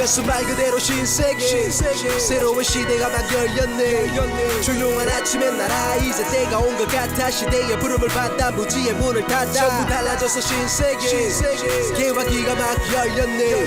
그래서 말 그대로 신세계 새로운 시대가 막 열렸네. 조용한 아침의 나라 이제 때가 온 것 같아. 시대의 부름을 받아 무지의 문을 닫아. 전부 달라져서 신세계 개화기가 막 열렸네.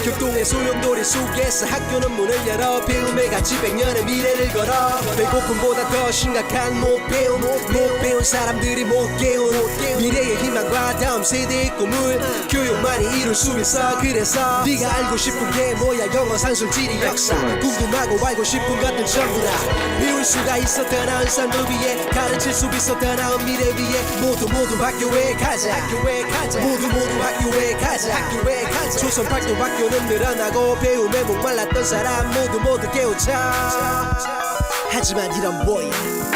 격동의 소용돌이 속에서 학교는 문을 열어 배움의 가치 100년의 미래를 걸어. 배고픔보다 더 심각한 못 배운 사람들이 못 깨운 미래의 희망과 다음 세대의 꿈을 교육만이 이룰 수 있어. 그래서 네가 알고 싶은 게 뭐야. 영어 산술 지리 역사 궁금하고 알고 싶은 것들 전부 다 배울 수가 있어. 더 나은 삶을 위해 가르칠 수 있어. 더 나은 미래 위해 모두 학교에 가자. 모두 학교에 가자. 조선팔도 학교는 늘어나고 배움에 목말랐던 사람 모두 깨우쳐. 하지만 이런 뭐야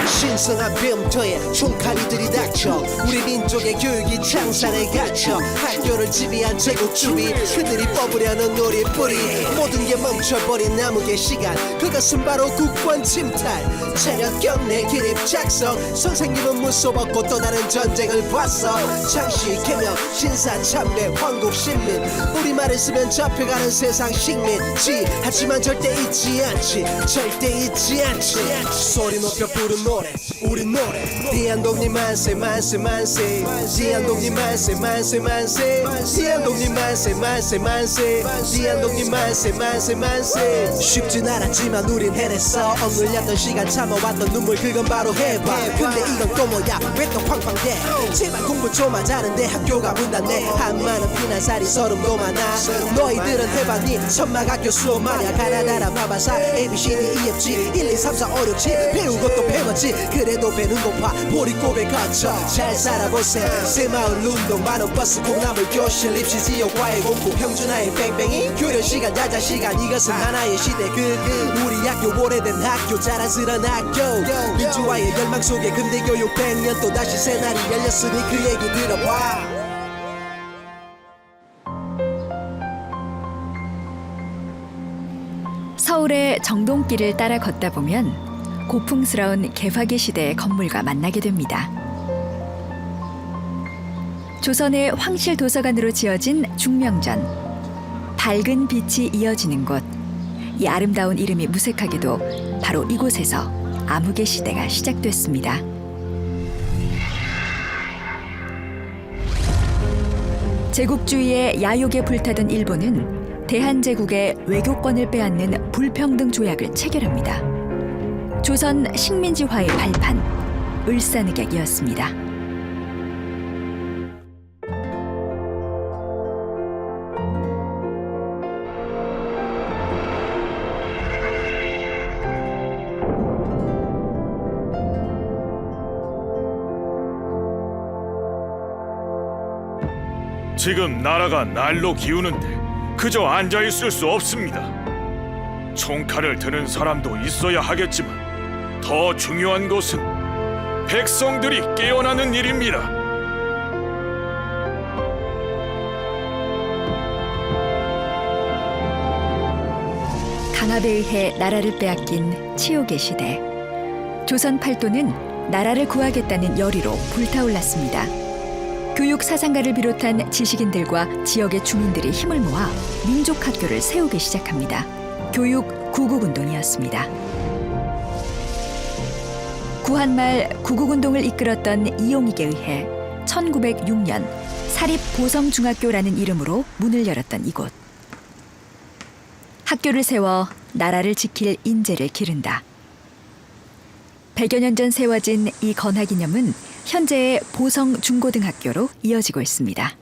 신성한 배움터에 총칼이들이 닥쳐. 우리 민족의 교육이 창살에 갇혀. 학교를 지배한 제국주의 그들이 뽑으려는 우리 뿌리. 모든 게 멈춰버린 남욱의 시간 그것은 바로 국권 침탈. 체력 경례 기립 작성 선생님은 무서웠고 또 다른 전쟁을 봤어. 창시 개명 신사 참배 황국 신민 우리말을 쓰면 잡혀가는 세상 식민지. 하지만 절대 잊지 않지. 소리 높여 부른 노래 우리 노래. 대한독립 만세 만세 만세. 대한독립 만세 만세 만세. 대한독립 만세 만세 만세. 대한독립 만세 만세 만세. 쉽진 않았지만 우린 해냈어. 억눌렸던 시간 참아왔던 눈물 그건 바로 해봐. 근데 이건 또 뭐야 왜 또 팡팡대. 제발 공부 좀 하자는데 학교가 문 닫네. 한마는 피난살이 서름도 많아. 너희들은 해봤니 천막학교 수업 말야. 가나다라 바바사 ABCD EFG 1, 2, 3, 4, 5, 6, 7 배우고 또 배웠지. 그래도 배는 고파 보릿고개 거쳐 잘 살아보세. 새마을 운동 만원 버스 콩나물 교실 입시 지역 과외 공부 평준화의 뺑뺑이 교련 시간 야자 시간 이것은 하나의 시대. 우리 학교 오래된 학교 자랑스런 학교 민주화의 열망 속에 근대 교육 100년 또 다시 새날이 열렸으니 그 얘기 들어봐. 서울의 정동길을 따라 걷다 보면 고풍스러운 개화기 시대의 건물과 만나게 됩니다. 조선의 황실 도서관으로 지어진 중명전. 밝은 빛이 이어지는 곳. 이 아름다운 이름이 무색하게도 바로 이곳에서 암흑의 시대가 시작됐습니다. 제국주의의 야욕에 불타던 일본은 대한제국의 외교권을 빼앗는 불평등 조약을 체결합니다. 조선 식민지화의 발판, 을사늑약이었습니다. 지금 나라가 날로 기우는데 그저 앉아있을 수 없습니다. 총칼을 드는 사람도 있어야 하겠지만 더 중요한 것은 백성들이 깨어나는 일입니다. 강압에 의해 나라를 빼앗긴 치욕의 시대. 조선 팔도는 나라를 구하겠다는 열의로 불타올랐습니다. 교육 사상가를 비롯한 지식인들과 지역의 주민들이 힘을 모아 민족학교를 세우기 시작합니다. 교육 구국운동이었습니다. 구한말 구국운동을 이끌었던 이용익에 의해 1906년 사립보성중학교라는 이름으로 문을 열었던 이곳. 학교를 세워 나라를 지킬 인재를 기른다. 100여 년 전 세워진 이 건화기념은 현재의 보성중고등학교로 이어지고 있습니다.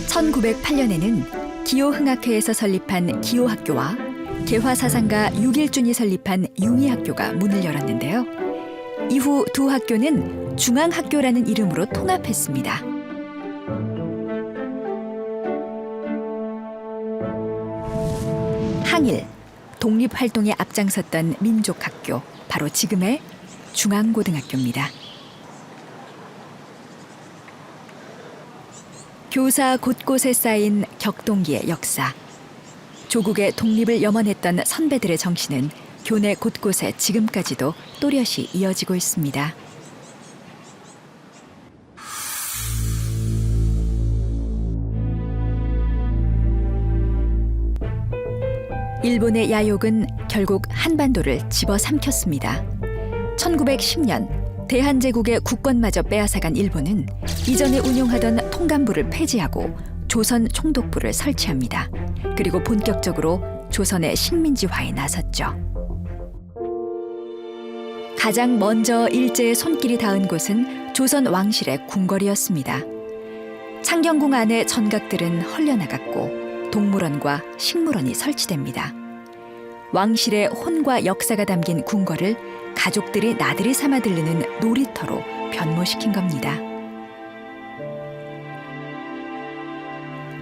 (1908년에는) 기호흥학회에서 설립한 기호학교와 개화사상가 육일준이 설립한 융의학교가 문을 열었는데요. 이후 두 학교는 중앙학교라는 이름으로 통합했습니다. 항일, 독립활동에 앞장섰던 민족학교, 바로 지금의 중앙고등학교입니다. 교사 곳곳에 쌓인 격동기의 역사. 조국의 독립을 염원했던 선배들의 정신은 교내 곳곳에 지금까지도 또렷이 이어지고 있습니다. 일본의 야욕은 결국 한반도를 집어삼켰습니다. 1910년 대한제국의 국권마저 빼앗아간 일본은 이전에 운용하던 통감부를 폐지하고 조선 총독부를 설치합니다. 그리고 본격적으로 조선의 식민지화에 나섰죠. 가장 먼저 일제의 손길이 닿은 곳은 조선 왕실의 궁궐이었습니다. 창경궁 안의 전각들은 헐려나갔고 동물원과 식물원이 설치됩니다. 왕실의 혼과 역사가 담긴 궁궐을 가족들이 나들이 삼아 들르는 놀이터로 변모시킨 겁니다.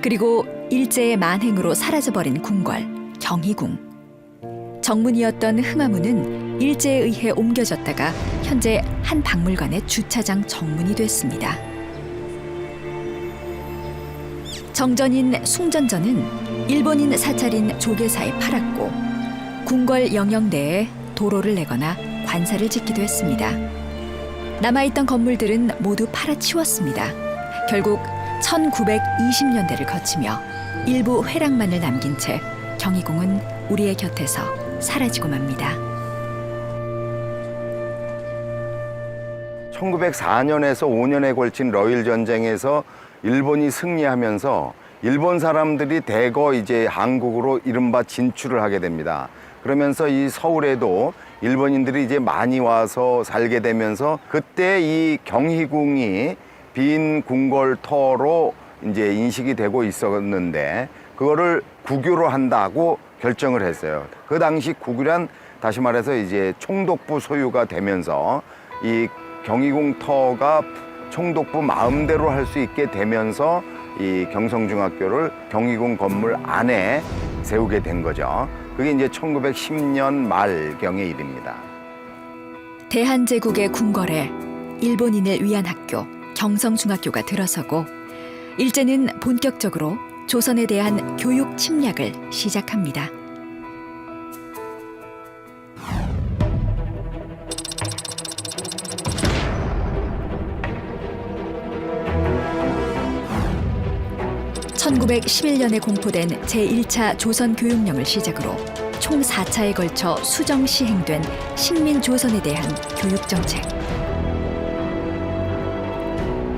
그리고 일제의 만행으로 사라져버린 궁궐, 경희궁. 정문이었던 흥화문은 일제에 의해 옮겨졌다가 현재 한 박물관의 주차장 정문이 됐습니다. 정전인 숭전전은 일본인 사찰인 조계사에 팔았고 궁궐 영역 내에 도로를 내거나 관사를 짓기도 했습니다. 남아있던 건물들은 모두 팔아치웠습니다. 결국 1920년대를 거치며 일부 회락만을 남긴 채 경희궁은 우리의 곁에서 사라지고 맙니다. 1904년에서 5년에 걸친 러일 전쟁에서 일본이 승리하면서 일본 사람들이 대거 이제 한국으로 이른바 진출을 하게 됩니다. 그러면서 이 서울에도 일본인들이 이제 많이 와서 살게 되면서 그때 이 경희궁이 빈 궁궐터로 이제 인식이 되고 있었는데 그거를 국유로 한다고 결정을 했어요. 그 당시 국유란 다시 말해서 이제 총독부 소유가 되면서 이 경희궁 터가 총독부 마음대로 할 수 있게 되면서 이 경성중학교를 경희궁 건물 안에 세우게 된 거죠. 그게 이제 1910년 말경의 일입니다. 대한제국의 궁궐에 일본인을 위한 학교 경성중학교가 들어서고 일제는 본격적으로 조선에 대한 교육 침략을 시작합니다. (1911년에) 공포된 제1차 조선교육령을 시작으로 총 4차에 걸쳐 수정 시행된 식민조선에 대한 교육정책.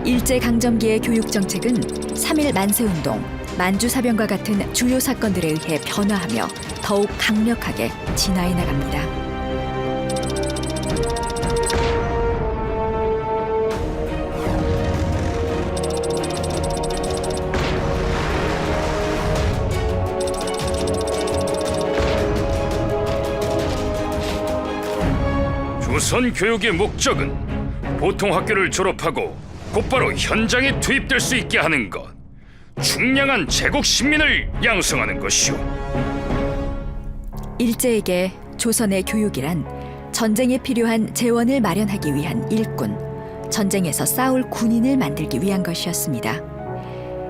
일제강점기의 교육정책은 3.1 만세운동, 만주사변과 같은 주요 사건들에 의해 변화하며 더욱 강력하게 진화해 나갑니다. 조선 교육의 목적은 보통 학교를 졸업하고 곧바로 현장에 투입될 수 있게 하는 것, 중량한 제국 신민을 양성하는 것이오. 일제에게 조선의 교육이란 전쟁에 필요한 재원을 마련하기 위한 일꾼, 전쟁에서 싸울 군인을 만들기 위한 것이었습니다.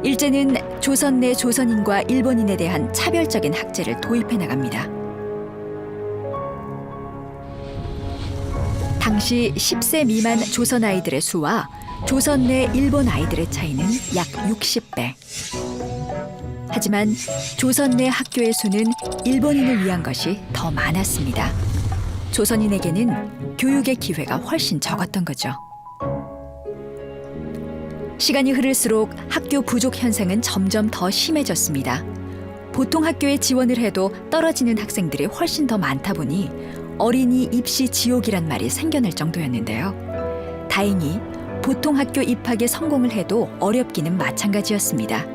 일제는 조선 내 조선인과 일본인에 대한 차별적인 학제를 도입해 나갑니다. 당시 10세 미만 조선 아이들의 수와 조선 내 일본 아이들의 차이는 약 60배. 하지만 조선 내 학교의 수는 일본인을 위한 것이 더 많았습니다. 조선인에게는 교육의 기회가 훨씬 적었던 거죠. 시간이 흐를수록 학교 부족 현상은 점점 더 심해졌습니다. 보통 학교에 지원을 해도 떨어지는 학생들이 훨씬 더 많다 보니 어린이 입시 지옥이란 말이 생겨날 정도였는데요. 다행히 보통 학교 입학에 성공을 해도 어렵기는 마찬가지였습니다.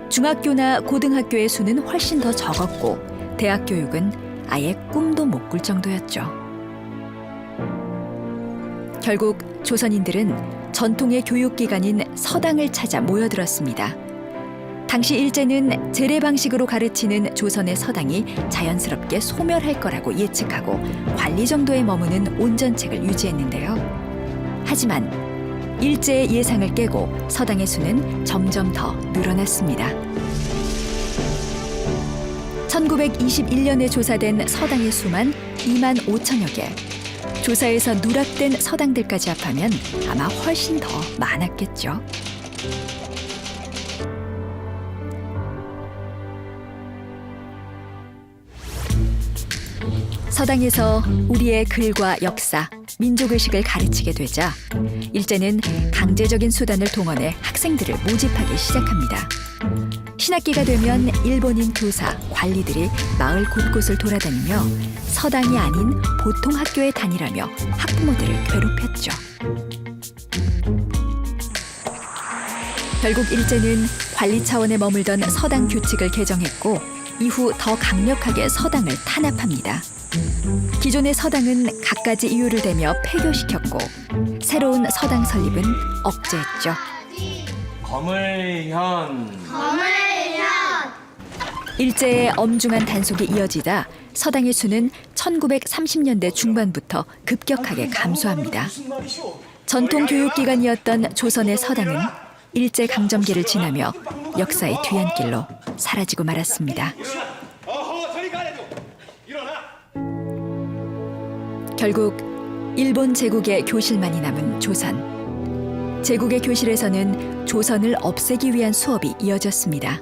중학교나 고등학교의 수는 훨씬 더 적었고 대학 교육은 아예 꿈도 못 꿀 정도였죠. 결국 조선인들은 전통의 교육기관인 서당을 찾아 모여들었습니다. 당시 일제는 제례 방식으로 가르치는 조선의 서당이 자연스럽게 소멸할 거라고 예측하고 관리 정도에 머무는 온전책을 유지했는데요. 하지만 일제의 예상을 깨고 서당의 수는 점점 더 늘어났습니다. 1921년에 조사된 서당의 수만 2만 5천여 개. 조사에서 누락된 서당들까지 합하면 아마 훨씬 더 많았겠죠. 서당에서 우리의 글과 역사, 민족의식을 가르치게 되자 일제는 강제적인 수단을 동원해 학생들을 모집하기 시작합니다. 신학기가 되면 일본인 교사, 관리들이 마을 곳곳을 돌아다니며 서당이 아닌 보통 학교에 다니라며 학부모들을 괴롭혔죠. 결국 일제는 관리 차원에 머물던 서당 규칙을 개정했고 이후 더 강력하게 서당을 탄압합니다. 기존의 서당은 갖가지 이유를 대며 폐교시켰고 새로운 서당 설립은 억제했죠. 거물현. 일제의 엄중한 단속이 이어지다 서당의 수는 1930년대 중반부터 급격하게 감소합니다. 전통 교육기관이었던 조선의 서당은 일제 강점기를 지나며 역사의 뒤안길로 사라지고 말았습니다. 결국 일본 제국의 교실만이 남은 조선. 제국의 교실에서는 조선을 없애기 위한 수업이 이어졌습니다.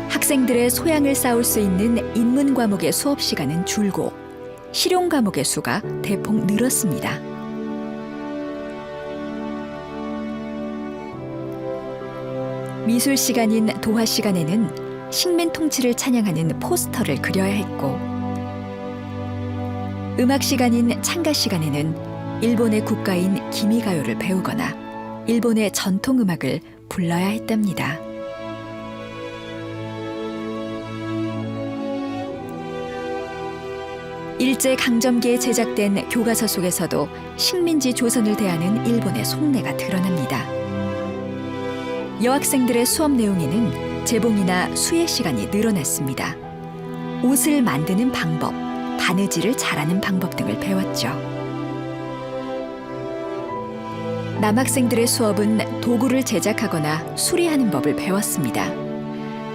학생들의 소양을 쌓을 수 있는 인문 과목의 수업 시간은 줄고 실용 과목의 수가 대폭 늘었습니다. 미술 시간인 도화 시간에는 식민 통치를 찬양하는 포스터를 그려야 했고 음악 시간인 창가 시간에는 일본의 국가인 기미가요를 배우거나 일본의 전통 음악을 불러야 했답니다. 일제 강점기에 제작된 교과서 속에서도 식민지 조선을 대하는 일본의 속내가 드러납니다. 여학생들의 수업 내용에는 재봉이나 수의 시간이 늘어났습니다. 옷을 만드는 방법, 바느질을 잘하는 방법 등을 배웠죠. 남학생들의 수업은 도구를 제작하거나 수리하는 법을 배웠습니다.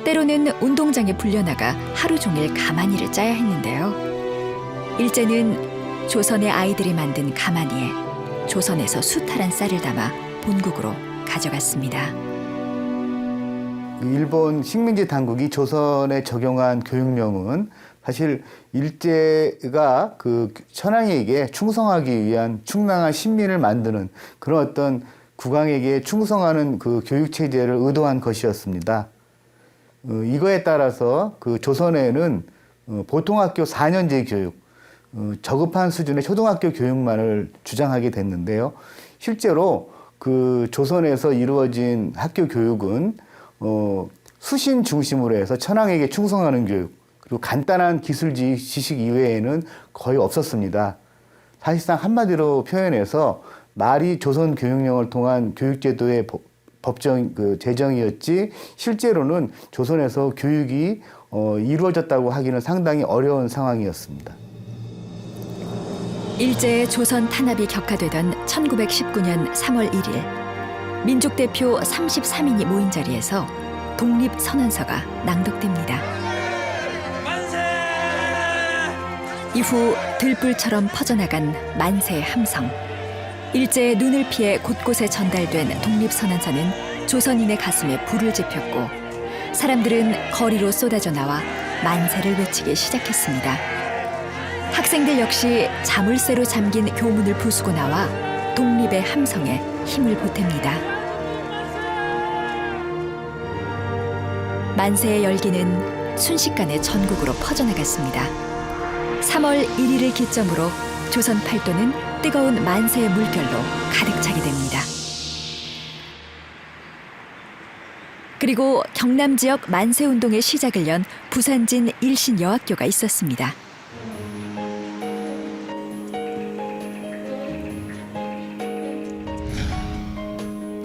때로는 운동장에 불려나가 하루 종일 가마니를 짜야 했는데요. 일제는 조선의 아이들이 만든 가마니에 조선에서 수탈한 쌀을 담아 본국으로 가져갔습니다. 일본 식민지 당국이 조선에 적용한 교육령은 사실 일제가 그 천황에게 충성하기 위한 충당한 신민을 만드는 그런 어떤 국왕에게 충성하는 그 교육 체제를 의도한 것이었습니다. 이거에 따라서 그 조선에는 보통학교 4년제 교육, 저급한 수준의 초등학교 교육만을 주장하게 됐는데요. 실제로 그 조선에서 이루어진 학교 교육은 수신 중심으로 해서 천황에게 충성하는 교육, 그리고 간단한 기술 지식 이외에는 거의 없었습니다. 사실상 한마디로 표현해서 말이 조선 교육령을 통한 교육제도의 제정이었지 실제로는 조선에서 교육이 이루어졌다고 하기는 상당히 어려운 상황이었습니다. 일제의 조선 탄압이 격화되던 1919년 3월 1일 민족대표 33인이 모인 자리에서 독립선언서가 낭독됩니다. 이후 들불처럼 퍼져나간 만세의 함성. 일제의 눈을 피해 곳곳에 전달된 독립선언서는 조선인의 가슴에 불을 지폈고 사람들은 거리로 쏟아져 나와 만세를 외치기 시작했습니다. 학생들 역시 자물쇠로 잠긴 교문을 부수고 나와 독립의 함성에 힘을 보탭니다. 만세의 열기는 순식간에 전국으로 퍼져나갔습니다. 3월 1일을 기점으로 조선 팔도는 뜨거운 만세의 물결로 가득 차게 됩니다. 그리고 경남 지역 만세 운동의 시작을 연 부산진 일신여학교가 있었습니다.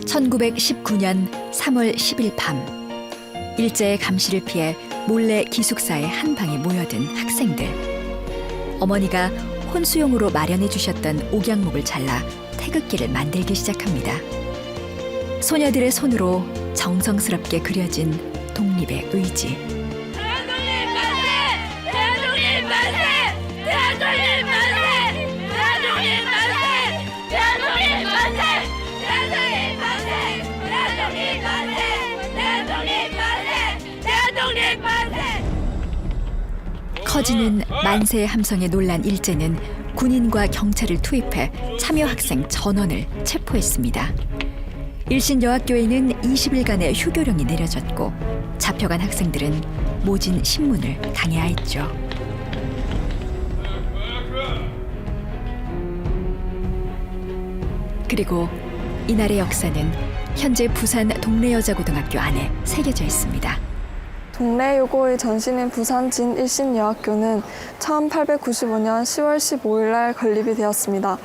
(1919년 3월 10일) 밤 일제의 감시를 피해 몰래 기숙사의 한 방에 모여든 학생들. 어머니가 혼수용으로 마련해 주셨던 옥양목을 잘라 태극기를 만들기 시작합니다. 소녀들의 손으로 정성스럽게 그려진 독립의 의지. 대한독립 만세! 대한독립 만세! 대한독립 만세! 대한독립 만세! 대한독립 만세! 대한독립 만세! 대한독립 만세! 대한독립 만세! 대한독립 커지는 만세의 함성에 놀란 일제는 군인과 경찰을 투입해 참여 학생 전원을 체포했습니다. 일신여학교에는 20일간의 휴교령이 내려졌고 잡혀간 학생들은 모진 신문을 당해하였죠. 그리고 이날의 역사는 현재 부산 동래여자고등학교 안에 새겨져 있습니다. 동래여고의 전신인 부산 진일신여학교는 1895년 10월 15일 날 건립이 되었습니다.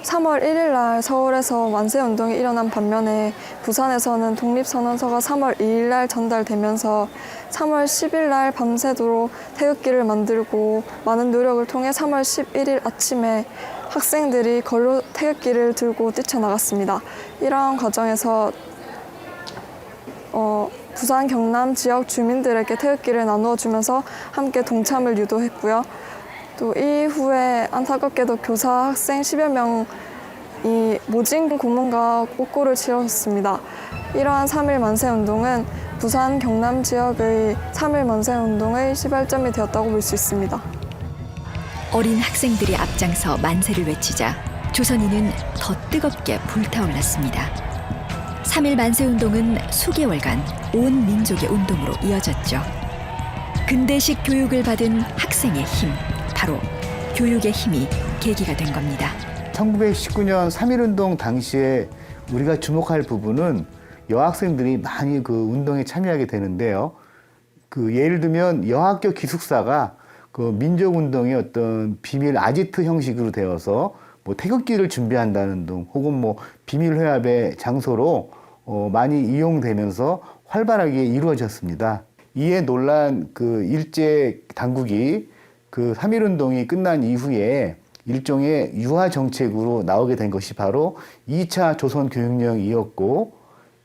3월 1일 날 서울에서 만세운동이 일어난 반면에 부산에서는 독립선언서가 3월 2일 날 전달되면서 3월 10일 날 밤새도록 태극기를 만들고 많은 노력을 통해 3월 11일 아침에 학생들이 걸로 태극기를 들고 뛰쳐나갔습니다. 이러한 과정에서 부산 경남 지역 주민들에게 태극기를 나누어 주면서 함께 동참을 유도했고요. 또 이후에 안타깝게도 교사, 학생 10여 명이 모진 고문과 옥고를 치렀습니다. 이러한 3.1 만세운동은 부산 경남 지역의 3.1 만세운동의 시발점이 되었다고 볼 수 있습니다. 어린 학생들이 앞장서 만세를 외치자 조선인은 더 뜨겁게 불타올랐습니다. 3.1 만세운동은 수개월간 온 민족의 운동으로 이어졌죠. 근대식 교육을 받은 학생의 힘, 바로 교육의 힘이 계기가 된 겁니다. 1919년 3.1운동 당시에 우리가 주목할 부분은 여학생들이 많이 그 운동에 참여하게 되는데요. 예를 들면 여학교 기숙사가 그 민족운동의 어떤 비밀 아지트 형식으로 되어서 뭐 태극기를 준비한다는 등 혹은 뭐 비밀회합의 장소로 많이 이용되면서 활발하게 이루어졌습니다. 이에 놀란 그 일제 당국이 그 3.1운동이 끝난 이후에 일종의 유화 정책으로 나오게 된 것이 바로 2차 조선교육령이었고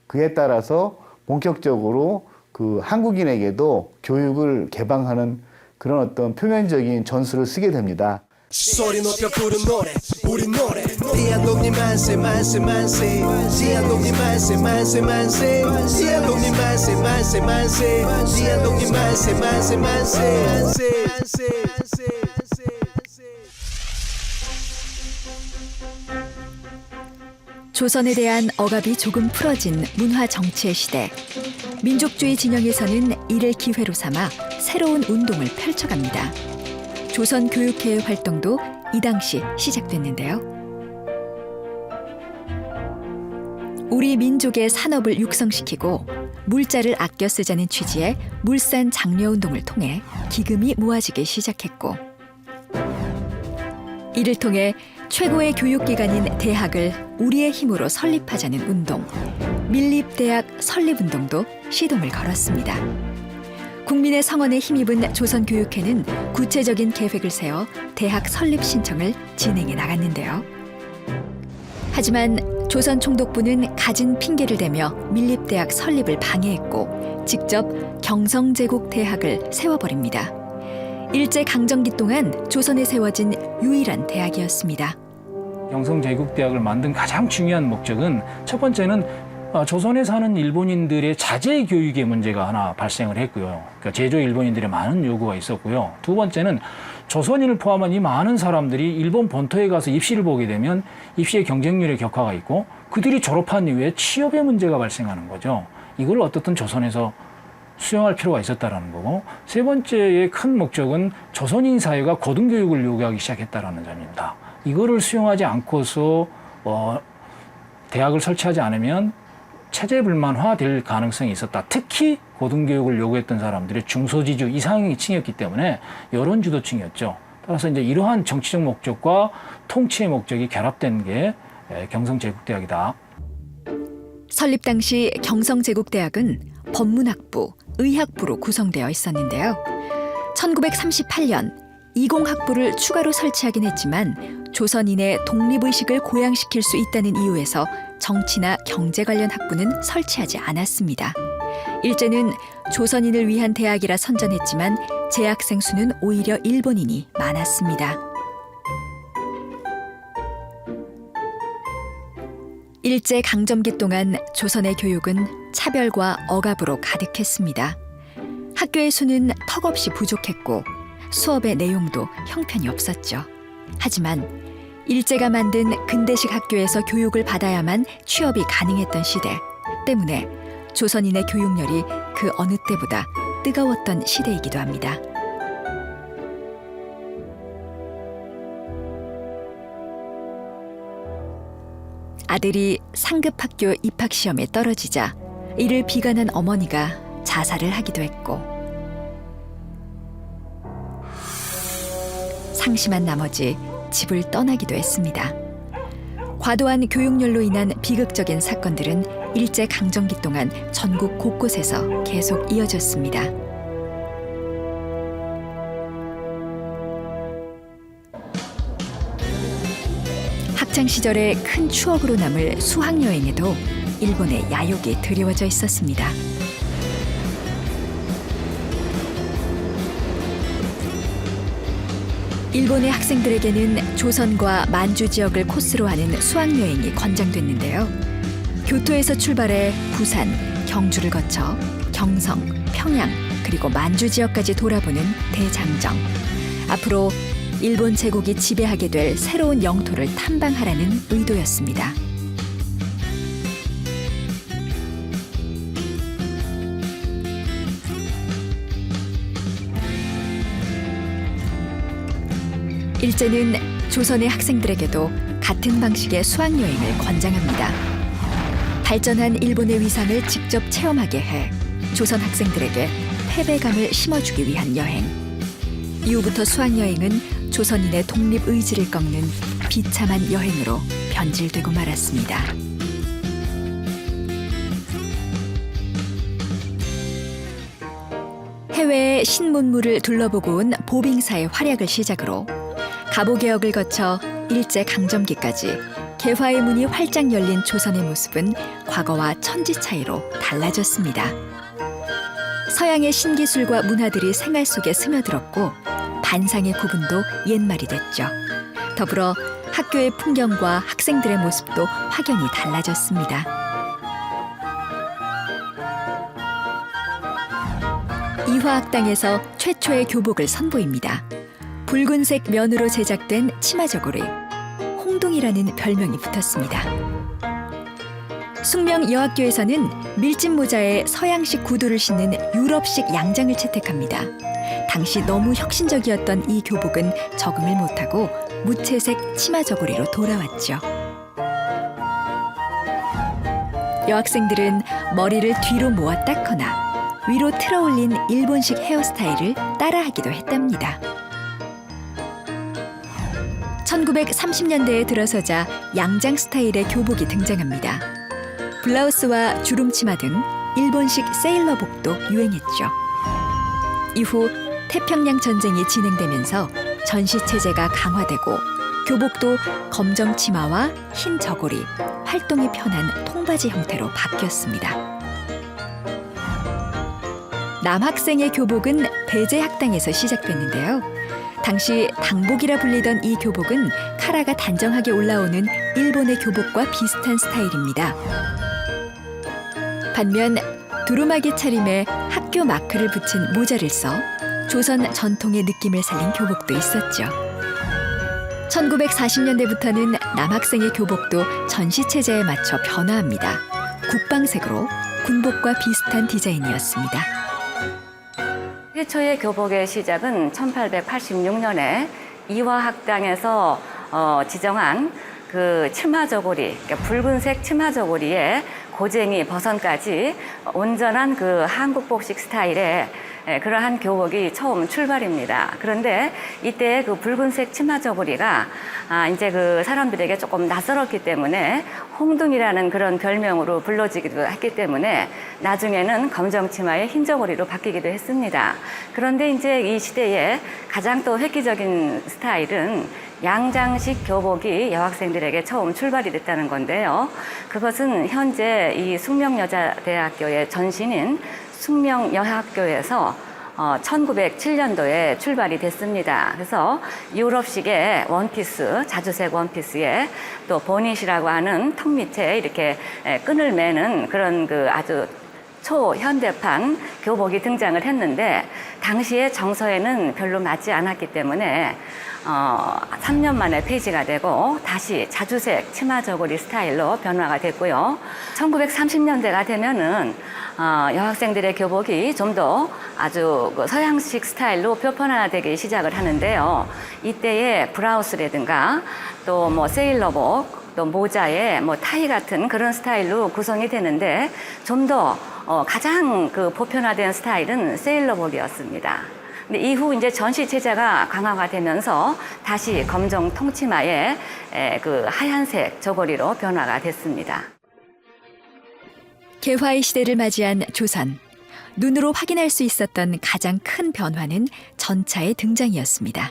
그에 따라서 본격적으로 그 한국인에게도 교육을 개방하는 그런 어떤 표면적인 전술을 쓰게 됩니다. 소리 높여 부른 노래 우리 노래 대한독립 만세 만세 만세 대한독립 만세 만세 만세 대한독립 만세 만세 만세 대한독립 만세 만세 만세 조선에 대한 억압이 조금 풀어진 문화 정치의 시대. 민족주의 진영에서는 이를 기회로 삼아 새로운 운동을 펼쳐갑니다. 조선 교육회의 활동도 이 당시 시작됐는데요. 우리 민족의 산업을 육성시키고 물자를 아껴 쓰자는 취지의 물산 장려운동을 통해 기금이 모아지기 시작했고 이를 통해 최고의 교육기관인 대학을 우리의 힘으로 설립하자는 운동, 밀립대학 설립운동도 시동을 걸었습니다. 국민의 성원에 힘입은 조선교육회는 구체적인 계획을 세워 대학 설립 신청을 진행해 나갔는데요. 하지만 조선 총독부는 갖은 핑계를 대며 밀립대학 설립을 방해했고 직접 경성제국대학을 세워버립니다. 일제강점기 동안 조선에 세워진 유일한 대학이었습니다. 경성제국대학을 만든 가장 중요한 목적은 첫 번째는 조선에 사는 일본인들의 자제 교육의 문제가 하나 발생을 했고요. 그러니까 제조 일본인들의 많은 요구가 있었고요. 두 번째는 조선인을 포함한 이 많은 사람들이 일본 본토에 가서 입시를 보게 되면 입시의 경쟁률의 격화가 있고 그들이 졸업한 이후에 취업의 문제가 발생하는 거죠. 이걸 어떻든 조선에서 수용할 필요가 있었다는 거고 세 번째의 큰 목적은 조선인 사회가 고등교육을 요구하기 시작했다는 점입니다. 이거를 수용하지 않고서 대학을 설치하지 않으면 체제불만화될 가능성이 있었다. 특히 고등교육을 요구했던 사람들이 중소지주 이상층이었기 때문에 여론주도층이었죠. 따라서 이제 이러한 정치적 목적과 통치의 목적이 결합된 게 경성제국대학이다. 설립 당시 경성제국대학은 법문학부, 의학부로 구성되어 있었는데요. 1938년 이공학부를 추가로 설치하긴 했지만 조선인의 독립의식을 고양시킬 수 있다는 이유에서 정치나 경제 관련 학부는 설치하지 않았습니다. 일제는 조선인을 위한 대학이라 선전했지만 재학생 수는 오히려 일본인이 많았습니다. 일제 강점기 동안 조선의 교육은 차별과 억압으로 가득했습니다. 학교의 수는 턱없이 부족했고 수업의 내용도 형편이 없었죠. 하지만 일제가 만든 근대식 학교에서 교육을 받아야만 취업이 가능했던 시대 때문에 조선인의 교육열이 그 어느 때보다 뜨거웠던 시대이기도 합니다. 아들이 상급학교 입학시험에 떨어지자 이를 비관한 어머니가 자살을 하기도 했고 상심한 나머지 집을 떠나기도 했습니다. 과도한 교육열로 인한 비극적인 사건들은 일제강점기 동안 전국 곳곳에서 계속 이어졌습니다. 학창 시절의 큰 추억으로 남을 수학여행에도 일본의 야욕이 드리워져 있었습니다. 일본의 학생들에게는 조선과 만주 지역을 코스로 하는 수학여행이 권장됐는데요. 교토에서 출발해 부산, 경주를 거쳐 경성, 평양, 그리고 만주 지역까지 돌아보는 대장정. 앞으로 일본 제국이 지배하게 될 새로운 영토를 탐방하라는 의도였습니다. 일제는 조선의 학생들에게도 같은 방식의 수학여행을 권장합니다. 발전한 일본의 위상을 직접 체험하게 해 조선 학생들에게 패배감을 심어주기 위한 여행. 이후부터 수학여행은 조선인의 독립의지를 꺾는 비참한 여행으로 변질되고 말았습니다. 해외의 신문물을 둘러보고 온 보빙사의 활약을 시작으로 갑오개혁을 거쳐 일제강점기까지 개화의 문이 활짝 열린 조선의 모습은 과거와 천지 차이로 달라졌습니다. 서양의 신기술과 문화들이 생활 속에 스며들었고 반상의 구분도 옛말이 됐죠. 더불어 학교의 풍경과 학생들의 모습도 확연히 달라졌습니다. 이화학당에서 최초의 교복을 선보입니다. 붉은색 면으로 제작된 치마저고리, 홍동이라는 별명이 붙었습니다. 숙명여학교에서는 밀짚 모자에 서양식 구두를 신는 유럽식 양장을 채택합니다. 당시 너무 혁신적이었던 이 교복은 적응을 못하고 무채색 치마저고리로 돌아왔죠. 여학생들은 머리를 뒤로 모아 닦거나 위로 틀어올린 일본식 헤어스타일을 따라하기도 했답니다. 1930년대에 들어서자 양장 스타일의 교복이 등장합니다. 블라우스와 주름치마 등 일본식 세일러복도 유행했죠. 이후 태평양 전쟁이 진행되면서 전시체제가 강화되고 교복도 검정 치마와 흰 저고리, 활동이 편한 통바지 형태로 바뀌었습니다. 남학생의 교복은 배제학당에서 시작됐는데요. 당시 당복이라 불리던 이 교복은 카라가 단정하게 올라오는 일본의 교복과 비슷한 스타일입니다. 반면 두루마기 차림에 학교 마크를 붙인 모자를 써 조선 전통의 느낌을 살린 교복도 있었죠. 1940년대부터는 남학생의 교복도 전시체제에 맞춰 변화합니다. 국방색으로 군복과 비슷한 디자인이었습니다. 최초의 교복의 시작은 1886년에 이화학당에서 지정한 그 치마저고리, 그러니까 붉은색 치마저고리에 고쟁이 버선까지 온전한 그 한국복식 스타일의 그러한 교복이 처음 출발입니다. 그런데 이때 그 붉은색 치마저고리가 이제 그 사람들에게 조금 낯설었기 때문에 홍둥이라는 그런 별명으로 불러지기도 했기 때문에 나중에는 검정 치마의 흰 저고리로 바뀌기도 했습니다. 그런데 이제 이 시대에 가장 또 획기적인 스타일은 양장식 교복이 여학생들에게 처음 출발이 됐다는 건데요. 그것은 현재 이 숙명여자대학교의 전신인 숙명여학교에서 1907년도에 출발이 됐습니다. 그래서 유럽식의 원피스, 자주색 원피스에 또 보닛이라고 하는 턱 밑에 이렇게 끈을 매는 그런 그 아주 초현대판 교복이 등장을 했는데 당시에 정서에는 별로 맞지 않았기 때문에 3년 만에 폐지가 되고 다시 자주색 치마 저고리 스타일로 변화가 됐고요. 1930년대가 되면은 여학생들의 교복이 좀 더 아주 서양식 스타일로 표편화되기 시작을 하는데요. 이때의 브라우스라든가 또 뭐 세일러복, 또 모자에 뭐 타이 같은 그런 스타일로 구성이 되는데 좀 더 가장 그 보편화된 스타일은 세일러복이었습니다. 근데 이후 이제 전시 체제가 강화가 되면서 다시 검정 통치마에 그 하얀색 저고리로 변화가 됐습니다. 개화의 시대를 맞이한 조선. 눈으로 확인할 수 있었던 가장 큰 변화는 전차의 등장이었습니다.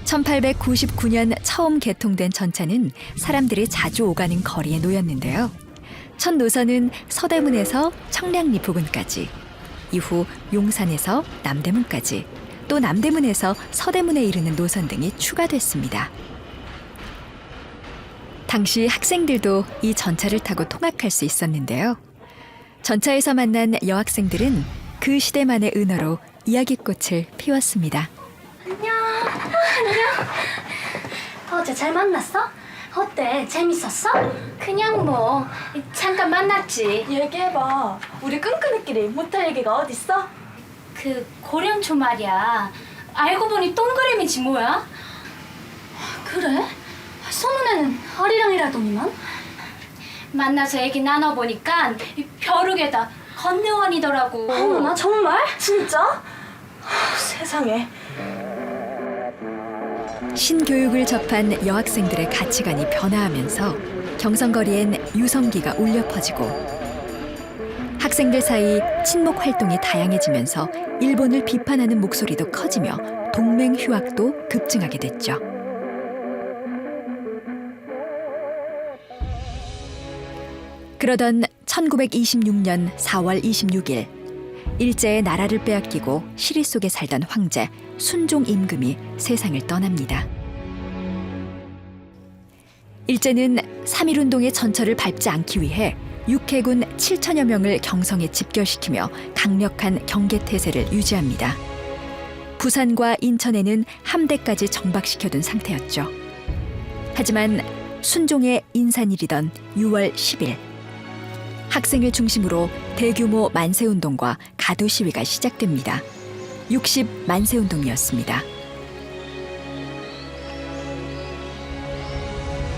1899년 처음 개통된 전차는 사람들이 자주 오가는 거리에 놓였는데요. 첫 노선은 서대문에서 청량리 부근까지, 이후 용산에서 남대문까지, 또 남대문에서 서대문에 이르는 노선 등이 추가됐습니다. 당시 학생들도 이 전차를 타고 통학할 수 있었는데요. 전차에서 만난 여학생들은 그 시대만의 은어로 이야기꽃을 피웠습니다. 안녕. 어제 잘 만났어? 어때? 재밌었어? 그냥 뭐 잠깐 만났지. 얘기해봐. 우리 끈끈이끼리 못할 얘기가 어딨어? 그 고령초 말이야. 알고 보니 동그라미지 뭐야? 그래? 소문에는 어리랑이라더니만. 만나서 얘기 나눠보니까 벼룩에다 건네원이더라고. 어머나 정말? 진짜? 세상에. 신교육을 접한 여학생들의 가치관이 변화하면서 경성거리엔 유성기가 울려 퍼지고 학생들 사이 친목 활동이 다양해지면서 일본을 비판하는 목소리도 커지며 동맹 휴학도 급증하게 됐죠. 그러던 1926년 4월 26일 일제의 나라를 빼앗기고 시리 속에 살던 황제 순종 임금이 세상을 떠납니다. 일제는 3.1운동의 전철을 밟지 않기 위해 육해군 7천여 명을 경성에 집결시키며 강력한 경계태세를 유지합니다. 부산과 인천에는 함대까지 정박시켜둔 상태였죠. 하지만 순종의 인산일이던 6월 10일 학생을 중심으로 대규모 만세운동과 가두시위가 시작됩니다. 60 만세운동이었습니다.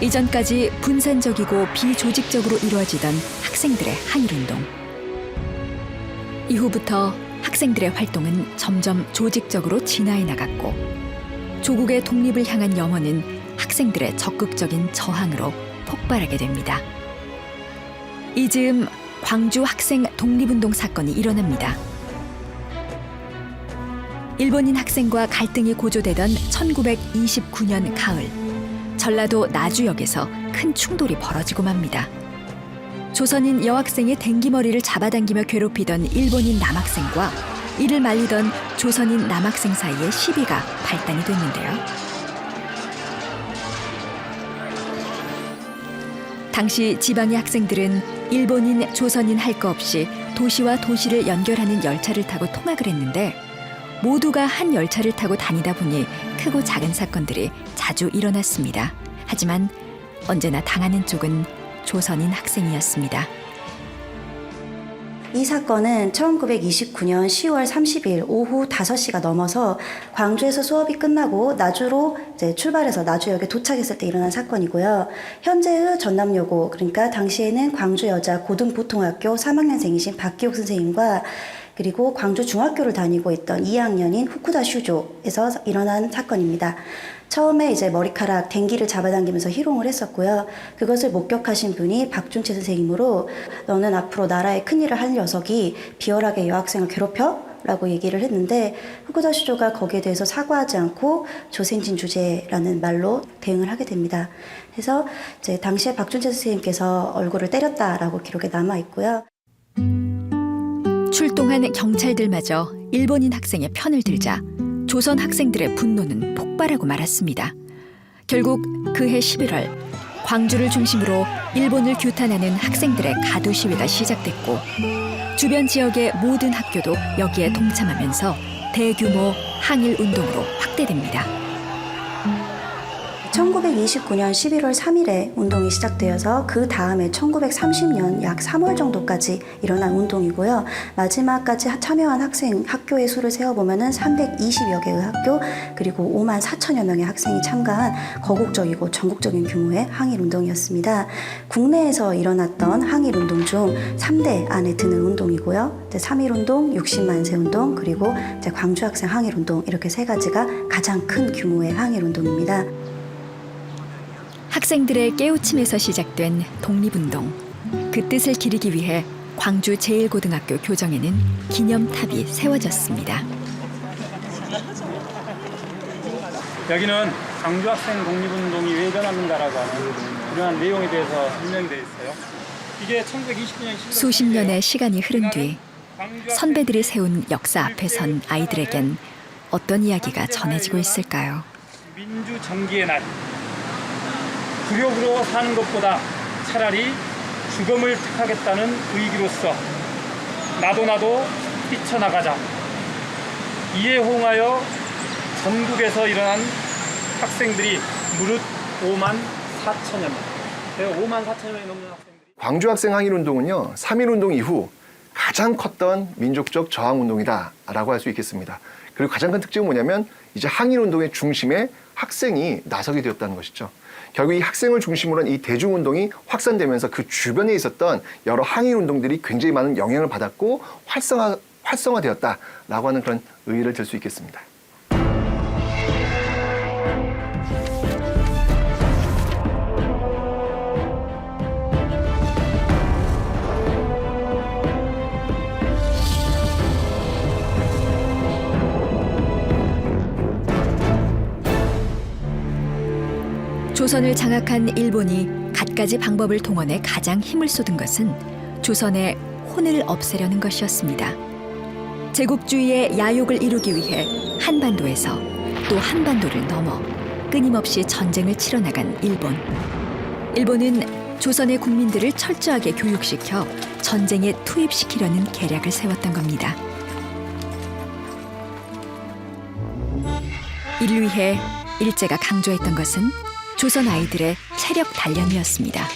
이전까지 분산적이고 비조직적으로 이루어지던 학생들의 항일운동. 이후부터 학생들의 활동은 점점 조직적으로 진화해 나갔고 조국의 독립을 향한 염원은 학생들의 적극적인 저항으로 폭발하게 됩니다. 이 즈음 광주 학생 독립운동 사건이 일어납니다. 일본인 학생과 갈등이 고조되던 1929년 가을, 전라도 나주역에서 큰 충돌이 벌어지고 맙니다. 조선인 여학생의 댕기머리를 잡아당기며 괴롭히던 일본인 남학생과 이를 말리던 조선인 남학생 사이에 시비가 발단이 됐는데요. 당시 지방의 학생들은 일본인, 조선인 할 거 없이 도시와 도시를 연결하는 열차를 타고 통학을 했는데 모두가 한 열차를 타고 다니다 보니 크고 작은 사건들이 자주 일어났습니다. 하지만 언제나 당하는 쪽은 조선인 학생이었습니다. 이 사건은 1929년 10월 30일 오후 5시가 넘어서 광주에서 수업이 끝나고 나주로 이제 출발해서 나주역에 도착했을 때 일어난 사건이고요. 현재의 전남여고, 그러니까 당시에는 광주여자고등보통학교 3학년생이신 박기옥 선생님과 그리고 광주 중학교를 다니고 있던 2학년인 후쿠다 슈조에서 일어난 사건입니다. 처음에 이제 머리카락 댕기를 잡아당기면서 희롱을 했었고요. 그것을 목격하신 분이 박준채 선생님으로 너는 앞으로 나라에 큰일을 할 녀석이 비열하게 여학생을 괴롭혀? 라고 얘기를 했는데 후쿠다 슈조가 거기에 대해서 사과하지 않고 조센진 주제라는 말로 대응을 하게 됩니다. 그래서 이제 당시에 박준채 선생님께서 얼굴을 때렸다라고 기록에 남아 있고요. 출동한 경찰들마저 일본인 학생의 편을 들자 조선 학생들의 분노는 폭발하고 말았습니다. 결국 그해 11월 광주를 중심으로 일본을 규탄하는 학생들의 가두 시위가 시작됐고 주변 지역의 모든 학교도 여기에 동참하면서 대규모 항일 운동으로 확대됩니다. 1929년 11월 3일에 운동이 시작되어서 그 다음에 1930년 약 3월 정도까지 일어난 운동이고요. 마지막까지 참여한 학교의 수를 세어보면 320여 개의 학교 그리고 5만 4천여 명의 학생이 참가한 거국적이고 전국적인 규모의 항일운동이었습니다. 국내에서 일어났던 항일운동 중 3대 안에 드는 운동이고요. 3.1운동, 60만세운동 그리고 광주학생 항일운동 이렇게 세 가지가 가장 큰 규모의 항일운동입니다. 학생들의 깨우침에서 시작된 독립운동. 그 뜻을 기리기 위해 광주 제1고등학교 교정에는 기념탑이 세워졌습니다. 여기는 광주 학생 독립운동이 왜 일어났는가라고 하는 이러한 내용에 대해서 설명이 되어 있어요. 이게 1929년 수십 년의 시간이 흐른 뒤 선배들이 세운 역사 앞에 선 아이들에겐 어떤 이야기가 전해지고 있을까요? 민주 정기의 날. 굴욕으로 사는 것보다 차라리 죽음을 택하겠다는 의기로서 나도 뛰쳐나가자. 이에 호응하여 전국에서 일어난 학생들이 무릇 5만 4천여 명. 5만 4천여 명이 넘는 학생들이. 광주 학생 항일운동은요, 3.1운동 이후 가장 컸던 민족적 저항운동이다라고 할 수 있겠습니다. 그리고 가장 큰 특징은 뭐냐면 이제 항일운동의 중심에 학생이 나서게 되었다는 것이죠. 결국 이 학생을 중심으로 한 이 대중운동이 확산되면서 그 주변에 있었던 여러 항일운동들이 굉장히 많은 영향을 받았고 활성화되었다라고 하는 그런 의의를 들 수 있겠습니다. 조선을 장악한 일본이 갖가지 방법을 동원해 가장 힘을 쏟은 것은 조선의 혼을 없애려는 것이었습니다. 제국주의의 야욕을 이루기 위해 한반도에서 또 한반도를 넘어 끊임없이 전쟁을 치러나간 일본. 일본은 조선의 국민들을 철저하게 교육시켜 전쟁에 투입시키려는 계략을 세웠던 겁니다. 이를 위해 일제가 강조했던 것은 조선 아이들의 체력 단련이었습니다.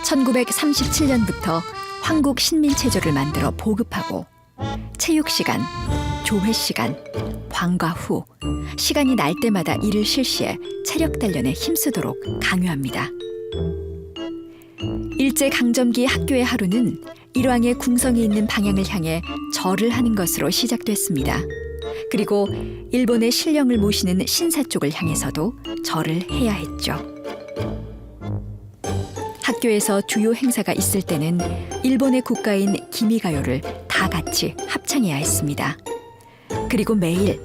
(1937년부터) 황국 신민체조를 만들어 보급하고 체육 시간, 조회 시간, 방과 후 시간이 날 때마다 이를 실시해 체력 단련에 힘쓰도록 강요합니다. 일제 강점기 학교의 하루는 일왕의 궁성이 있는 방향을 향해 절을 하는 것으로 시작됐습니다. 그리고 일본의 신령을 모시는 신사 쪽을 향해서도 절을 해야 했죠. 학교에서 주요 행사가 있을 때는 일본의 국가인 기미가요를 다 같이 합창해야 했습니다. 그리고 매일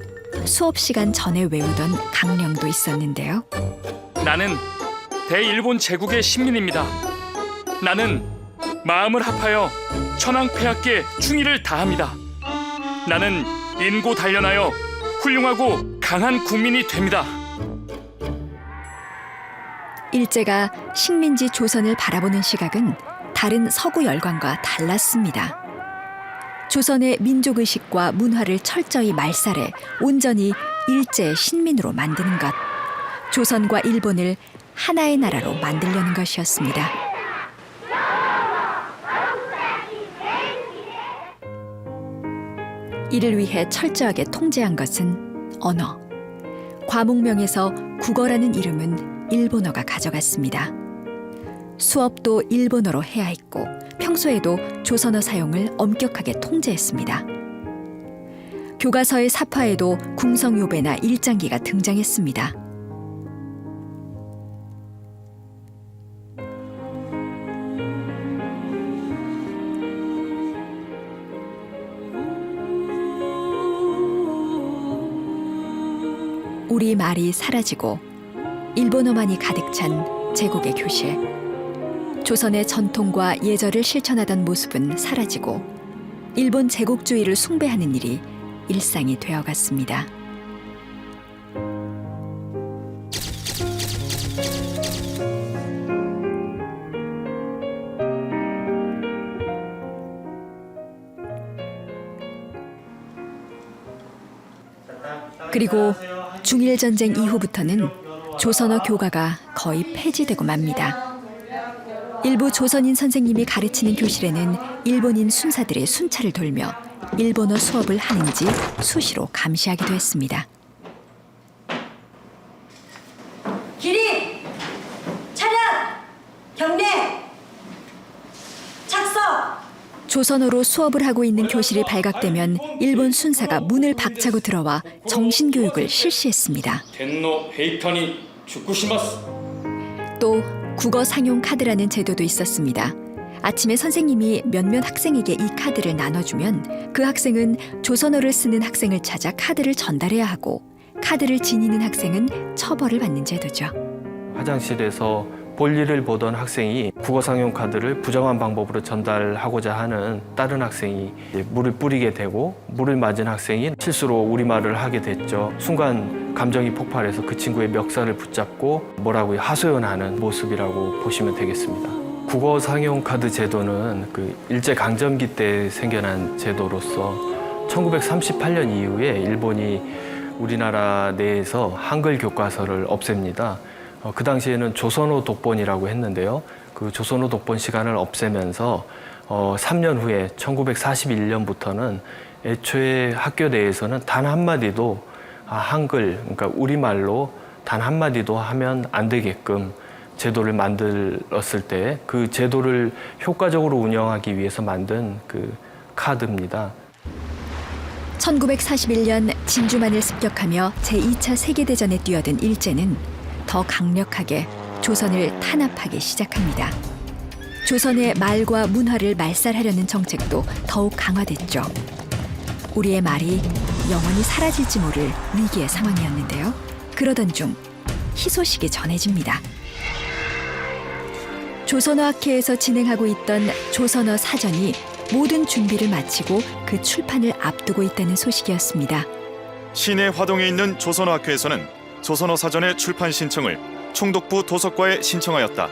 수업 시간 전에 외우던 강령도 있었는데요. 나는 대일본 제국의 신민입니다. 나는 마음을 합하여 천황폐하께 충의를 다합니다. 나는 인고 단련하여 훌륭하고 강한 국민이 됩니다. 일제가 식민지 조선을 바라보는 시각은 다른 서구 열강과 달랐습니다. 조선의 민족의식과 문화를 철저히 말살해 온전히 일제의 신민으로 만드는 것. 조선과 일본을 하나의 나라로 만들려는 것이었습니다. 이를 위해 철저하게 통제한 것은 언어. 과목명에서 국어라는 이름은 일본어가 가져갔습니다. 수업도 일본어로 해야 했고 평소에도 조선어 사용을 엄격하게 통제했습니다. 교과서의 사파에도 궁성요배나 일장기가 등장했습니다. 우리 말이 사라지고 일본어만이 가득 찬 제국의 교실. 조선의 전통과 예절을 실천하던 모습은 사라지고 일본 제국주의를 숭배하는 일이 일상이 되어갔습니다. 그리고 중일 전쟁 이후부터는 조선어 교과가 거의 폐지되고 맙니다. 일부 조선인 선생님이 가르치는 교실에는 일본인 순사들의 순찰을 돌며 일본어 수업을 하는지 수시로 감시하기도 했습니다. 기립! 차렷! 경례! 착석! 조선어로 수업을 하고 있는 교실이 발각되면 일본 순사가 문을 박차고 들어와 정신교육을 실시했습니다. 텐노 헤이타니 축구시마스. 또 국어 상용 카드라는 제도도 있었습니다. 아침에 선생님이 몇몇 학생에게 이 카드를 나눠주면 그 학생은 조선어를 쓰는 학생을 찾아 카드를 전달해야 하고 카드를 지니는 학생은 처벌을 받는 제도죠. 화장실에서 볼일을 보던 학생이 국어상용 카드를 부정한 방법으로 전달하고자 하는 다른 학생이 물을 뿌리게 되고 물을 맞은 학생이 실수로 우리말을 하게 됐죠. 순간 감정이 폭발해서 그 친구의 멱살을 붙잡고 뭐라고 하소연하는 모습이라고 보시면 되겠습니다. 국어상용 카드 제도는 그 일제강점기 때 생겨난 제도로서 1938년 이후에 일본이 우리나라 내에서 한글 교과서를 없앱니다. 그 당시에는 조선어 독본이라고 했는데요. 그 조선어 독본 시간을 없애면서 3년 후에 1941년부터는 애초에 학교 내에서는 단 한마디도 한글, 그러니까 우리말로 단 한마디도 하면 안 되게끔 제도를 만들었을 때 그 제도를 효과적으로 운영하기 위해서 만든 그 카드입니다. 1941년 진주만을 습격하며 제2차 세계대전에 뛰어든 일제는 더 강력하게 조선을 탄압하기 시작합니다. 조선의 말과 문화를 말살하려는 정책도 더욱 강화됐죠. 우리의 말이 영원히 사라질지 모를 위기의 상황이었는데요. 그러던 중 희소식이 전해집니다. 조선어학회에서 진행하고 있던 조선어 사전이 모든 준비를 마치고 그 출판을 앞두고 있다는 소식이었습니다. 시내 화동에 있는 조선어학회에서는 조선어 사전의 출판 신청을 충북부 도서과에 신청하였다.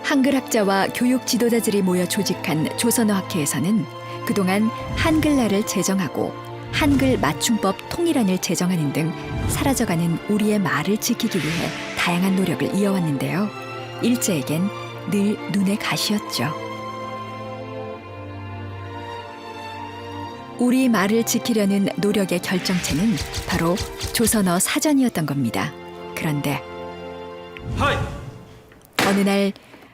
한글학자와 교육 지도자들이 모여 조직한 조선어학회에서는 그동안 한글날을 제정하고 한글 맞춤법 통일안을 제정하는 등 사라져가는 우리의 말을 지키기 위해 다양한 노력을 이어왔는데요. 일제에겐 늘 눈의 가시였죠. 우리 말을 지키려는 노력의 결정체는 바로 조선어 사전이었던 겁니다. 그런데 어느 날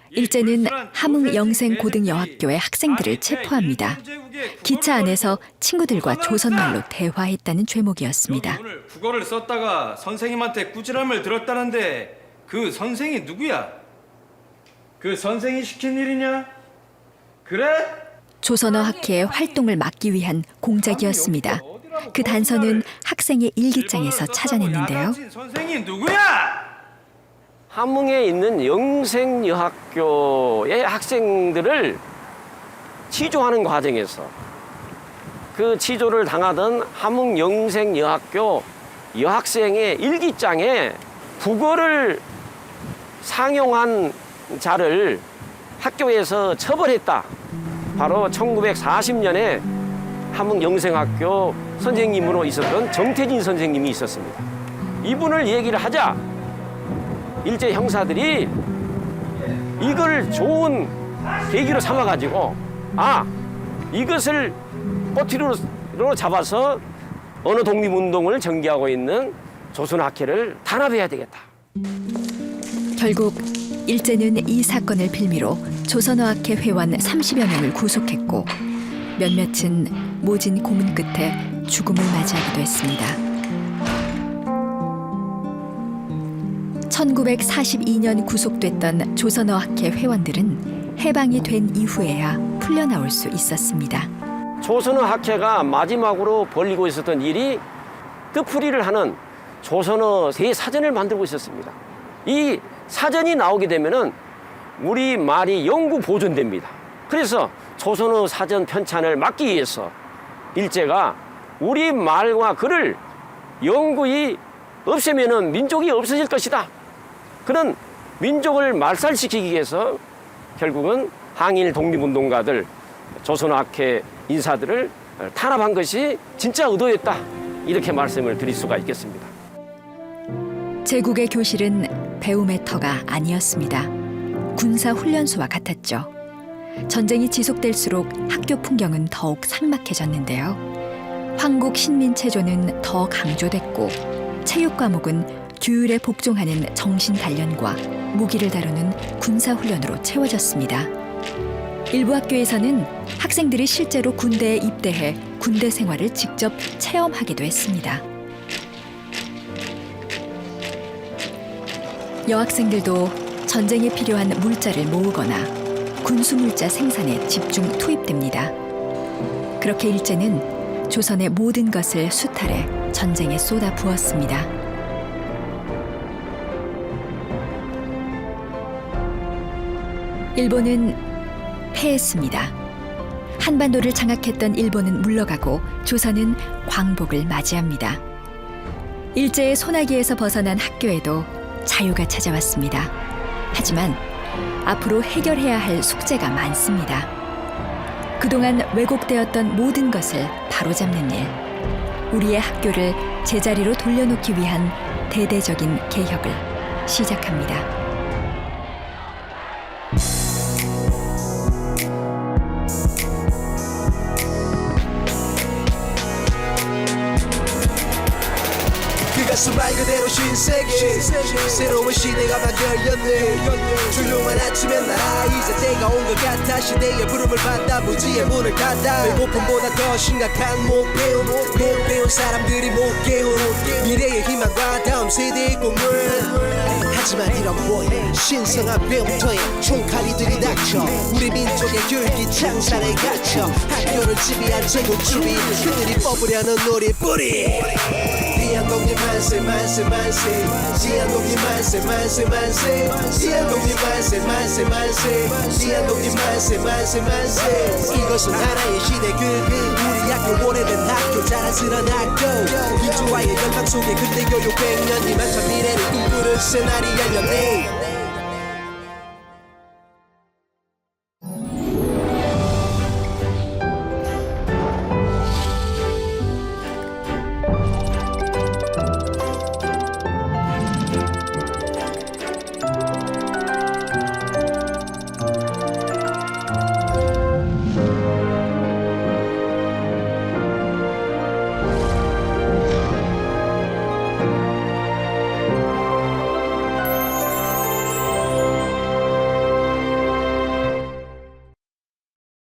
일제는 함흥 영생고등여학교의 학생들을 체포합니다. 기차 안에서 친구들과 조선말로 대화했다는 죄목이었습니다. 오늘 국어를 썼다가 선생님한테 꾸지람을 들었다는데 그 선생이 누구야? 그 선생이 시킨 일이냐? 그래? 조선어 학회의 활동을 막기 위한 공작이었습니다. 그 단서는 학생의 일기장에서 찾아냈는데요. 선생이 누구야? 함흥에 있는 영생여학교의 학생들을 치조하는 과정에서 그 치조를 당하던 함흥 영생여학교 여학생의 일기장에 국어를 상용한 자를 학교에서 처벌했다. 바로 1940년에 함흥 영생학교 선생님으로 있었던 정태진 선생님이 있었습니다. 이분을 얘기를 하자 일제 형사들이 이걸 좋은 계기로 삼아가지고 이것을 꼬투리로 잡아서 언어 독립운동을 전개하고 있는 조선학회를 탄압해야 되겠다. 결국 일제는 이 사건을 빌미로 조선어학회 회원 30여 명을 구속했고 몇몇은 모진 고문 끝에 죽음을 맞이하기도 했습니다. 1942년 구속됐던 조선어학회 회원들은 해방이 된 이후에야 풀려나올 수 있었습니다. 조선어학회가 마지막으로 벌이고 있었던 일이 뜻풀이를 하는 조선어 대사전을 만들고 있었습니다. 이 사전이 나오게 되면은 우리 말이 영구 보존됩니다. 그래서 조선어 사전 편찬을 막기 위해서 일제가 우리 말과 글을 영구히 없애면은 민족이 없어질 것이다. 그런 민족을 말살시키기 위해서 결국은 항일 독립운동가들, 조선어학회 인사들을 탄압한 것이 진짜 의도였다. 이렇게 말씀을 드릴 수가 있겠습니다. 제국의 교실은 배움의 터가 아니었습니다. 군사훈련소와 같았죠. 전쟁이 지속될수록 학교 풍경은 더욱 삭막해졌는데요. 황국 신민체조는 더 강조됐고 체육 과목은 규율에 복종하는 정신 단련과 무기를 다루는 군사훈련으로 채워졌습니다. 일부 학교에서는 학생들이 실제로 군대에 입대해 군대 생활을 직접 체험하기도 했습니다. 여학생들도 전쟁에 필요한 물자를 모으거나 군수물자 생산에 집중 투입됩니다. 그렇게 일제는 조선의 모든 것을 수탈해 전쟁에 쏟아 부었습니다. 일본은 패했습니다. 한반도를 장악했던 일본은 물러가고 조선은 광복을 맞이합니다. 일제의 소나기에서 벗어난 학교에도 자유가 찾아왔습니다. 하지만 앞으로 해결해야 할 숙제가 많습니다. 그동안 왜곡되었던 모든 것을 바로잡는 일, 우리의 학교를 제자리로 돌려놓기 위한 대대적인 개혁을 시작합니다. 가수 말 그대로 신세계 새로운 시대가 막 열렸네 조용한 아침에 나라 이제 때가 온 것 같아 시대의 부름을 받아 무지의 문을 닫아 배고픔보다 더 심각한 못 배운 사람들이 못 깨운 미래의 희망과 다음 세대의 꿈을 하지만 이런 뭐해 신성한 배움터에 총칼이들이 닥쳐 우리 민족의 교육이 창살에 갇혀 학교를 지배한 제국주의 그들이 뽑으려는 우리 뿌리 지한독립 만세 만세 만세 지한독립 만세 만세 만세 지한독립 만세 만세 만세 지한독립 만세 만세 만세 이것은 하나의 시대 우리 학교 오래된 학교 자랑스러운 학교 민주화의 열망 속에 근대 교육 100년 희망찬 미래를 꿈꾸는 새날이 열렸네